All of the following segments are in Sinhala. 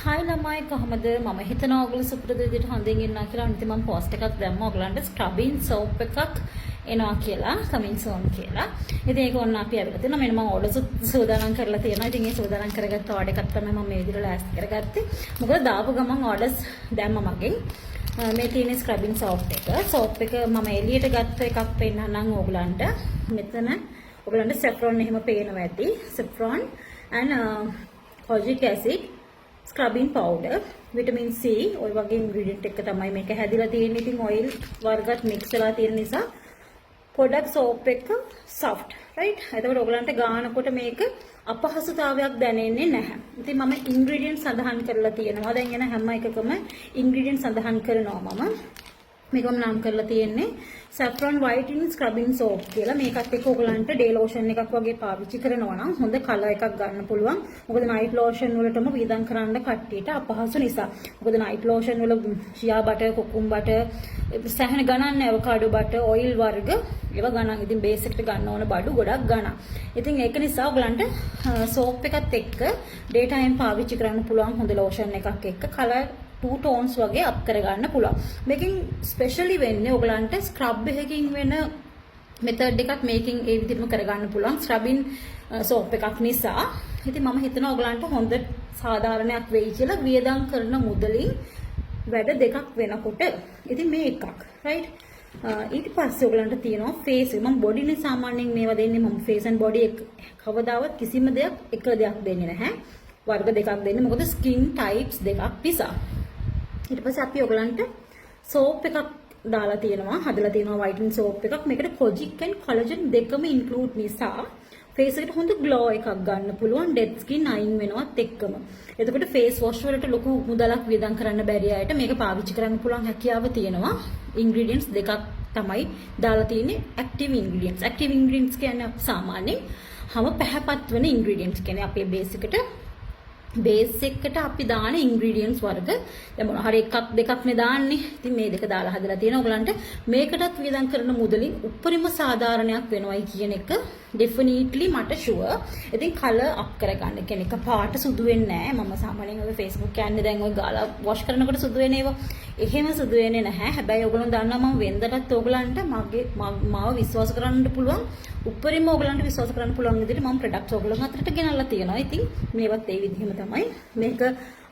හායි ළමයි කොහමද මම හිතනවා ඔයගොල්ලෝ සුපුරුදු විදිහට හොඳින් ඉන්නවා කියලා. අනිත් මම පෝස්ට් එකක් දැම්මා ඔයගලන්ට ස්ක්‍රබින් සෝප් එකක් එනවා කියලා කමින් සෝන් කියලා. ඉතින් ඒක ඔන්න අපි ඇවිල්ලා තියෙනවා. මෙන්න මම ඕඩර් සූදානම් කරලා තියෙනවා. ඉතින් ඒ සූදානම් කරගත්ත ඕඩර් එකක් තමයි මම මේ විදිහට ලෑස්ති කරගත්තේ. මොකද දාපු ගමන් ඕඩර්ස් දැම්මා මගෙන්. මේ තියෙන ස්ක්‍රබින් සෝප් එක. සෝප් එක මම එළියට ගත්ත එකක් පෙන්නන්නම් ඔයගලන්ට. මෙතන ඔයගලන්ට සෙෆ්‍රොන් එහෙම පේනවා ඇති. සෙෆ්‍රොන් and kojic acid scrubbing powder vitamin C ඔය වගේ ingredient එක තමයි මේක හැදිලා තියෙන්නේ. ඉතින් oil වර්ගත් mix වෙලා තියෙන නිසා product soap එක soft right. එතකොට ඔයගලන්ට ගානකොට මේක අපහසුතාවයක් දැනෙන්නේ නැහැ. ඉතින් මම ingredient සඳහන් කරලා තියෙනවා. දැන් එන හැම එකකම ingredient සඳහන් කරනවා මම. මේකම නම් කරලා තියෙන්නේ saffron whitening scrubbing soap කියලා. මේකත් එක්ක ඔයගලන්ට day lotion එකක් වගේ පාවිච්චි කරනවා නම් හොඳ කලර් එකක් ගන්න පුළුවන්. මොකද night lotion වලටම වීදම් කරන්න කට්ටියට අපහසු නිසා. මොකද night lotion වල shea butter, cocoa butter, සෑහෙන ගණන් avocado butter, oil වර්ග ඒවා ගණන්. ඉතින් base එකට ගන්න ඕන බඩු ගොඩක් ගණන්. ඉතින් ඒක නිසා ඔයගලන්ට soap එකත් එක්ක day time පාවිච්චි කරන්න පුළුවන් හොඳ lotion එකක් එක්ක කලර් 2 tones වගේ අප් කරගන්න පුළුවන්. මේකෙන් ස්පෙෂලි වෙන්නේ ඔයගලන්ට ස්ක්‍රබ් එකකින් වෙන මෙතඩ් එකක් මේකෙන් ඒ විදිහටම කරගන්න පුළුවන් ස්ක්‍රබින් සෝප් එකක් නිසා. ඉතින් මම හිතනවා ඔයගලන්ට හොඳ සාධාරණයක් වෙයි කියලා වියදම් කරන මුදලින් වැඩ දෙකක් වෙනකොට. ඉතින් මේ එකක් right. ඊට පස්සේ ඔයගලන්ට තියෙනවා ෆේස් එක. මම බොඩි නේ සාමාන්‍යයෙන් මේවා දෙන්නේ. මම ෆේස් and බොඩි එක කවදාවත් කිසිම දෙයක් එක දෙයක් දෙන්නේ නැහැ. වර්ග දෙකක් දෙන්නේ. මොකද ස්කින් ටයිප්ස් දෙකක් නිසා. ඊට පස්සේ අපි ඔයගලන්ට සෝප් එකක් දාලා තියෙනවා. හදලා තියෙනවා whitening සෝප් එකක්. මේකට kojic and collagen දෙකම include නිසා face එකට හොඳ glow එකක් ගන්න පුළුවන්. dead skin අයින් වෙනවත් එක්කම. එතකොට face wash වලට ලොකු මුදලක් වියදම් කරන්න බැරි අයට මේක පාවිච්චි කරන්න පුළුවන් හැකියාව තියෙනවා. ingredients දෙකක් තමයි දාලා තියෙන්නේ. active ingredients. active ingredients කියන්නේ සාමාන්‍යයෙන් හැම පැහැපත් වෙන ingredients කියන්නේ අපේ base එකට බේස් අපි දාන ඉන්ග්‍රීඩියන්ට්ස් වර්ග දැන් මොන හරි එකක් දෙකක් නේ දාන්නේ. ඉතින් මේ දෙක දාලා හදලා තියෙනවා. ඔයගලන්ට මේකටත් වියදම් කරන මුදලින් උපරිම සාධාරණයක් වෙනවයි කියන එක ඩෙෆිනිට්ලි මට ෂුවර්. ඉතින් කලර් අප් කරගන්න කෙනෙක් පාට සුදු වෙන්නේ නැහැ. මම සාමාන්‍යයෙන් ඔය Facebook යන්නේ දැන් ඔය ගාලා වොෂ් කරනකොට සුදු වෙන ඒවා. එහෙම සුදු වෙන්නේ නැහැ. හැබැයි ඔයගලන් දන්නවා මම වෙන්දටත් ඔයගලන්ට මාව විශ්වාස කරන්න පුළුවන්. උපරිම ඔයගලන්ට විශ්වාස කරන්න පුළුවන් විදිහට මම ප්‍රොඩක්ට්ස් ඔයගලන් අතරට ගෙනල්ලා තියෙනවා. ඉතින් මේවත් ඒ විදිහම තමයි. මේක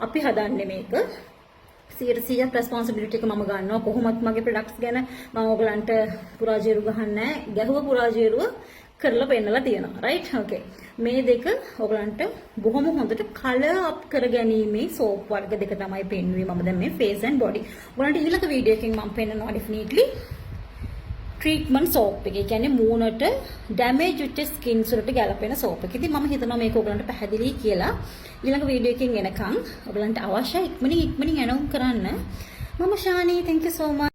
අපි හදන්නේ මේක 100% responsibility එක මම ගන්නවා. කොහොමත් මගේ ප්‍රොඩක්ට්ස් ගැන මම ඔයගලන්ට පුරාජේරු ගහන්නේ නැහැ. ගැහුව පුරාජේරුව කරලා පෙන්නලා තියෙනවා. right okay. මේ දෙක ඔයගලන්ට බොහොම හොඳට කලර් අප් කර ගැනීමේ සෝප් වර්ග දෙක තමයි පෙන්වුවේ මම දැන් මේ face and body. ඔයගලන්ට ඊළඟ වීඩියෝ එකකින් මම පෙන්නනවා definitely treatment soap එක. ඒ කියන්නේ මූණට damage වෙච්ච skin වලට ගැලපෙන soap එක. ඉතින් මම හිතනවා මේක ඔයගලන්ට පැහැදිලි කියලා. ඊළඟ වීඩියෝ එකකින් එනකන් ඔයගලන්ට අවශ්‍ය ඉක්මනින් ඇනවුම් කරන්න. මම Shani thank you so much.